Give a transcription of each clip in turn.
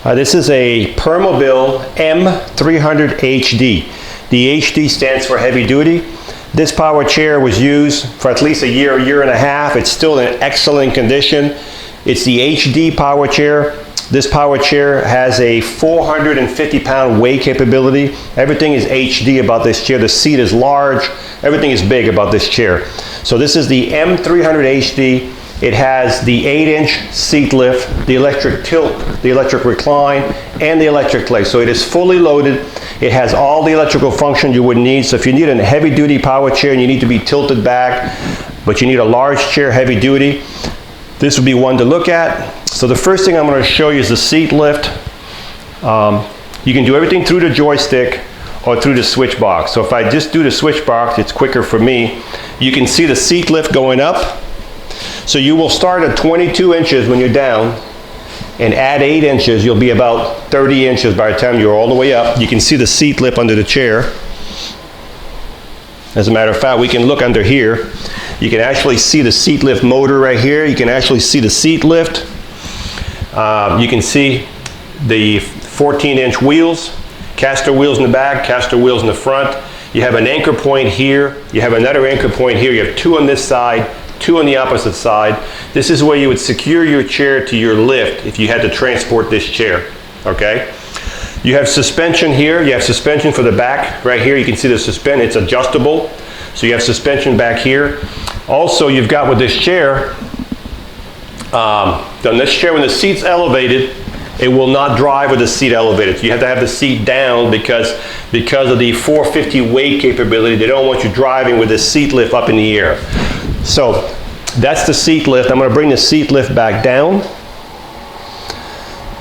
This is a Permobil M300 HD. The HD stands for heavy duty. This power chair was used for at least a year and a half. It's still in excellent condition. It's the HD power chair. This power chair has a 450-pound weight capability. Everything is HD about this chair. The seat is large. Everything is big about this chair. So this is the M300 HD. It has the 8-inch seat lift, the electric tilt, the electric recline, and the electric leg. So it is fully loaded. It has all the electrical function you would need. So if you need a heavy-duty power chair and you need to be tilted back, but you need a large chair, heavy duty, this would be one to look at. So the first thing I'm going to show you is the seat lift. You can do everything through the joystick or through the switch box. So if I just do the switch box, it's quicker for me. You can see the seat lift going up. So you will start at 22 inches when you're down, and add 8 inches, you'll be about 30 inches by the time you're all the way up. You can see the seat lift under the chair. As a matter of fact, we can look under here. You can actually see the seat lift motor right here. You can actually see the seat lift. You can see the 14-inch wheels, caster wheels in the back, caster wheels in the front. You have an anchor point here. You have another anchor point here. You have 2 on this side, 2 on the opposite side. This is where you would secure your chair to your lift if you had to transport this chair, okay? You have suspension here. You have suspension for the back right here. You can see the suspension, it's adjustable. So you have suspension back here. Also, you've got with this chair, when the seat's elevated, it will not drive with the seat elevated. So you have to have the seat down because of the 450 weight capability. They don't want you driving with the seat lift up in the air. So that's the seat lift. I'm going to bring the seat lift back down.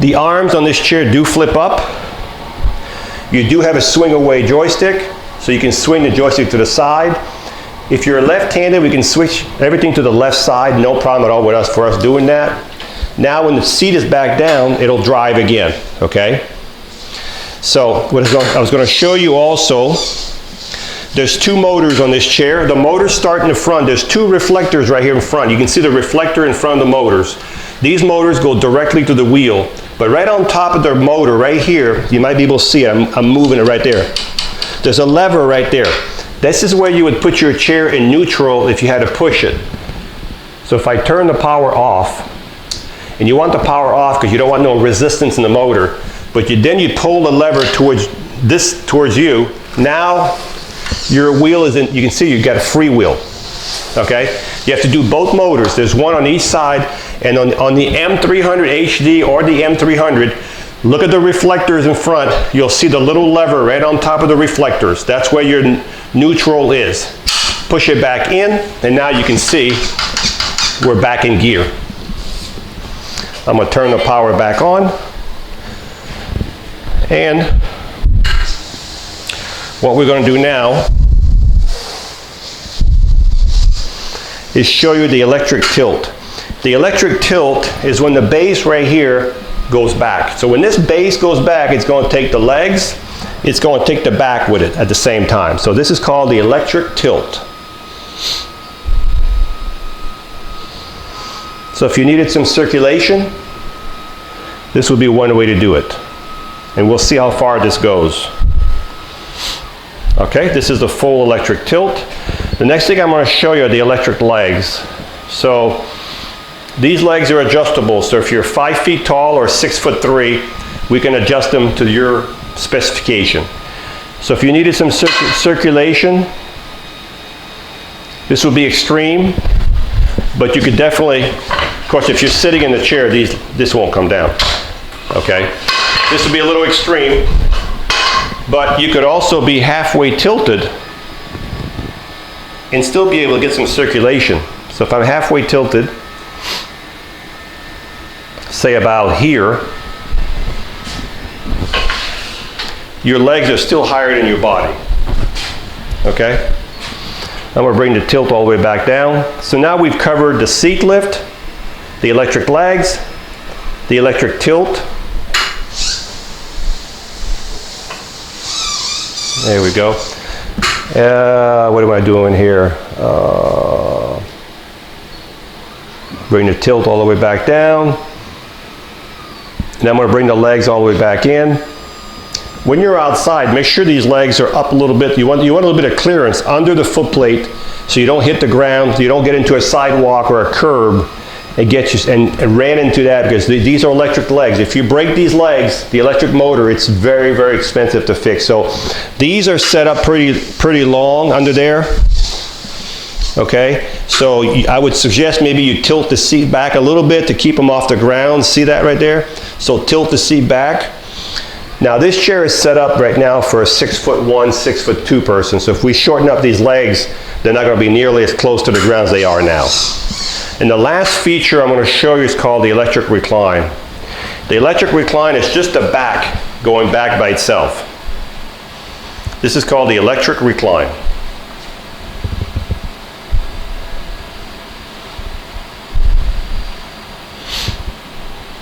The arms on this chair do flip up. You do have a swing away joystick, so you can swing the joystick to the side. If you're left-handed, we can switch everything to the left side, no problem at all with us for us doing that. Now when the seat is back down, it'll drive again, okay? So I was going to show you also, there's 2 motors on this chair. The motors start in the front. There's 2 reflectors right here in front. You can see the reflector in front of the motors. These motors go directly to the wheel. But right on top of the motor, right here, you might be able to see it. I'm moving it right there. There's a lever right there. This is where you would put your chair in neutral if you had to push it. So if I turn the power off, and you want the power off because you don't want no resistance in the motor, but then you pull the lever towards you. Now your wheel is in, you can see you've got a free wheel, okay? You have to do both motors. There's one on each side, and on the M300 HD or the M300, look at the reflectors in front. You'll see the little lever right on top of the reflectors. That's where your neutral is. Push it back in, and now you can see we're back in gear. I'm going to turn the power back on, and what we're going to do now is show you the electric tilt. The electric tilt is when the base right here goes back. So when this base goes back, it's going to take the legs, it's going to take the back with it at the same time. So this is called the electric tilt. So if you needed some circulation, this would be one way to do it. And we'll see how far this goes. Okay, this is the full electric tilt. The next thing I'm going to show you are the electric legs. So these legs are adjustable. So if you're 5 feet tall or 6'3", we can adjust them to your specification. So if you needed some circulation, this would be extreme, but you could definitely, of course, if you're sitting in the chair, this won't come down. Okay, this would be a little extreme, but you could also be halfway tilted and still be able to get some circulation. So if I'm halfway tilted, say about here, your legs are still higher than your body. Okay? I'm going to bring the tilt all the way back down. So now we've covered the seat lift, the electric legs, the electric tilt. There we go. What am I doing here? Bring the tilt all the way back down. And I'm going to bring the legs all the way back in. When you're outside, make sure these legs are up a little bit. You want a little bit of clearance under the foot plate so you don't hit the ground, you don't get into a sidewalk or a curb and get you and ran into that, because these are electric legs. If you break these legs, the electric motor, it's very, very expensive to fix. So these are set up pretty long under there. Okay, so I would suggest maybe you tilt the seat back a little bit to keep them off the ground. See that right there? So tilt the seat back. Now this chair is set up right now for a 6'1", 6'2" person. So if we shorten up these legs, they're not going to be nearly as close to the ground as they are now. And the last feature I'm going to show you is called the electric recline. The electric recline is just the back going back by itself. This is called the electric recline.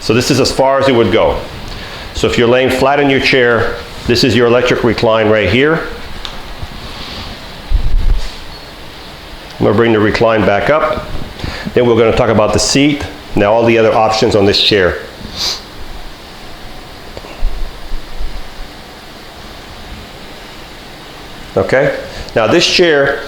So this is as far as it would go. So if you're laying flat in your chair, this is your electric recline right here. I'm going to bring the recline back up. Then we're going to talk about the seat. Now all the other options on this chair. Okay? Now this chair,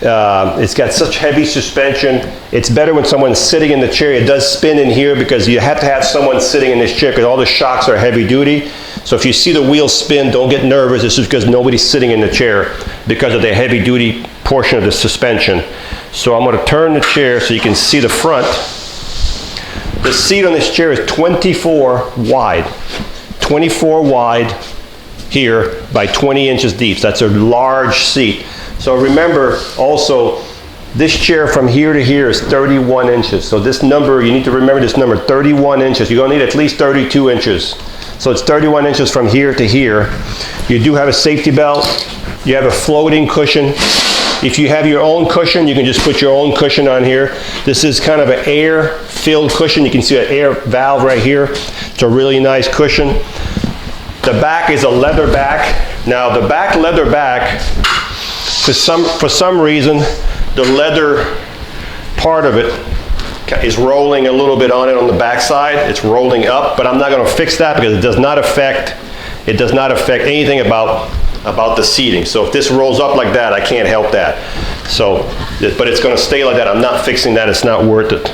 it's got such heavy suspension. It's better when someone's sitting in the chair. It does spin in here because you have to have someone sitting in this chair because all the shocks are heavy duty. So if you see the wheels spin, don't get nervous. This is because nobody's sitting in the chair because of the heavy duty portion of the suspension. So I'm going to turn the chair so you can see the front. The seat on this chair is 24 wide. 24 wide here by 20 inches deep. That's a large seat. So remember also, this chair from here to here is 31 inches. So this number, you need to remember this number, 31 inches. You're going to need at least 32 inches. So it's 31 inches from here to here. You do have a safety belt. You have a floating cushion. If you have your own cushion, you can just put your own cushion on here. This is kind of an air-filled cushion. You can see an air valve right here. It's a really nice cushion. The back is a leather back. Now the back leather back, for some reason, the leather part of it is rolling a little bit on it on the back side. It's rolling up, but I'm not going to fix that because it does not affect anything about the seating. So if this rolls up like that, I can't help that. So, but it's going to stay like that. I'm not fixing that. It's not worth it.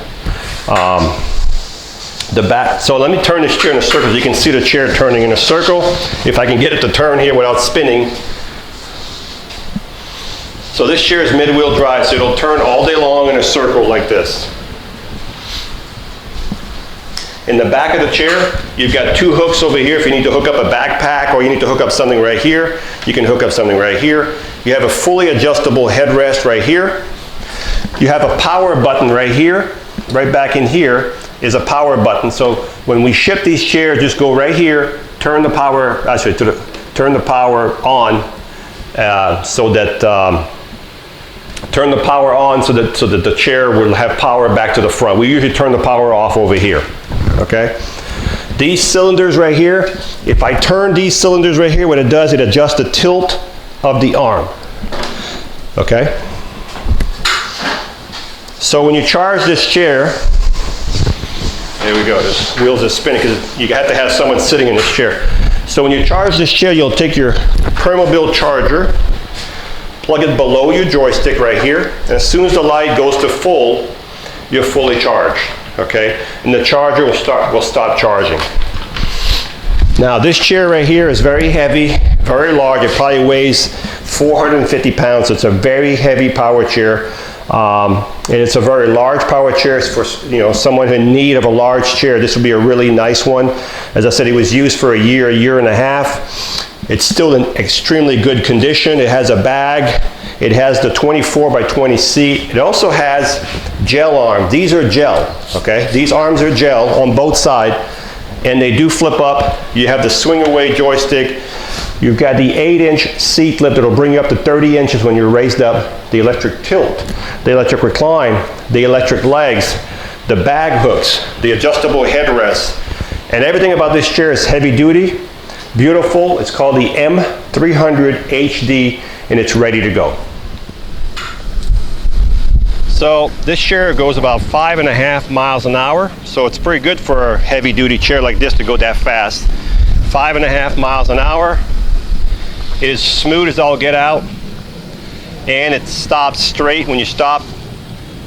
The back. So let me turn this chair in a circle so you can see the chair turning in a circle. If I can get it to turn here without spinning. So this chair is mid-wheel drive, so it'll turn all day long in a circle like this. In the back of the chair, you've got two hooks over here. If you need to hook up a backpack or you need to hook up something right here, you can hook up something right here. You have a fully adjustable headrest right here. You have a power button right here. Right back in here is a power button. So when we ship these chairs, just go right here, turn the power, turn the power on turn the power on so that the chair will have power back to the front. We usually turn the power off over here. Okay? These cylinders right here, if I turn these cylinders right here, what it does, it adjusts the tilt of the arm. Okay? So when you charge this chair, there we go, the wheels are spinning because you have to have someone sitting in this chair. So when you charge this chair, you'll take your Permobil charger, plug it below your joystick right here, and as soon as the light goes to full, you're fully charged. Okay, and the charger will stop charging. Now this chair right here is very heavy, very large. It probably weighs 450 pounds. So it's a very heavy power chair, and it's a very large power chair. It's for someone in need of a large chair. This would be a really nice one. As I said, it was used for a year and a half. It's still in extremely good condition. It has a bag. It has the 24 by 20 seat. It also has gel arms. These are gel, okay? These arms are gel on both sides, and they do flip up. You have the swing away joystick. You've got the 8-inch seat lift that'll bring you up to 30 inches when you're raised up. The electric tilt, the electric recline, the electric legs, the bag hooks, the adjustable headrest, and everything about this chair is heavy duty, beautiful. It's called the M300 HD, and it's ready to go. So this chair goes about 5.5 miles an hour, so it's pretty good for a heavy duty chair like this to go that fast. 5.5 miles an hour. It is smooth as all get out, and it stops straight when you stop.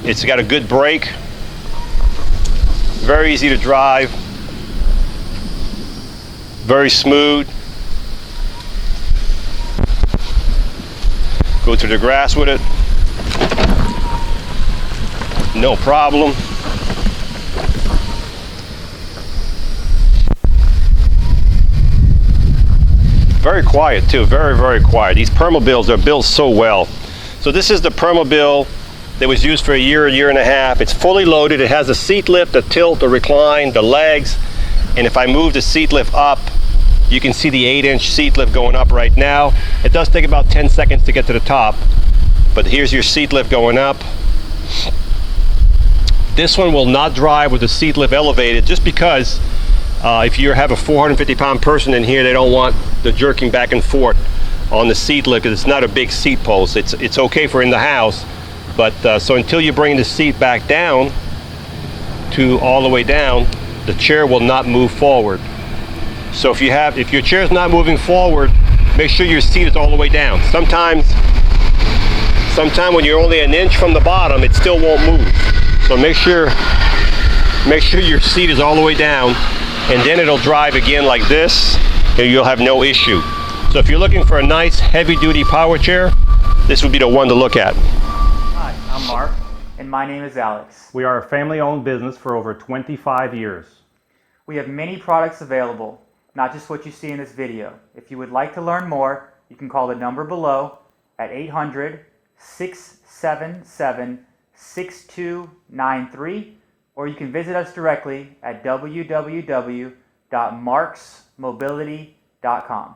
It's got a good brake. Very easy to drive. Very smooth. Go through the grass with it. No problem. Very quiet too, very, very quiet. These Permobils are built so well. So this is the Permobil that was used for a year and a half. It's fully loaded. It has a seat lift, the tilt, the recline, the legs. And if I move the seat lift up, you can see the 8-inch seat lift going up right now. It does take about 10 seconds to get to the top, but here's your seat lift going up. This one will not drive with the seat lift elevated, just because if you have a 450-pound person in here, they don't want the jerking back and forth on the seat lift, because it's not a big seat post. It's okay for in the house, but so until you bring the seat back down to all the way down, the chair will not move forward. So if your chair is not moving forward, make sure your seat is all the way down. Sometimes when you're only an inch from the bottom, it still won't move. So make sure your seat is all the way down, and then it'll drive again like this, and you'll have no issue. So if you're looking for a nice heavy-duty power chair, this would be the one to look at. Hi, I'm Mark, and my name is Alex. We are a family-owned business for over 25 years. We have many products available, not just what you see in this video. If you would like to learn more, you can call the number below at 800-677-6293, or you can visit us directly at www.marksmobility.com.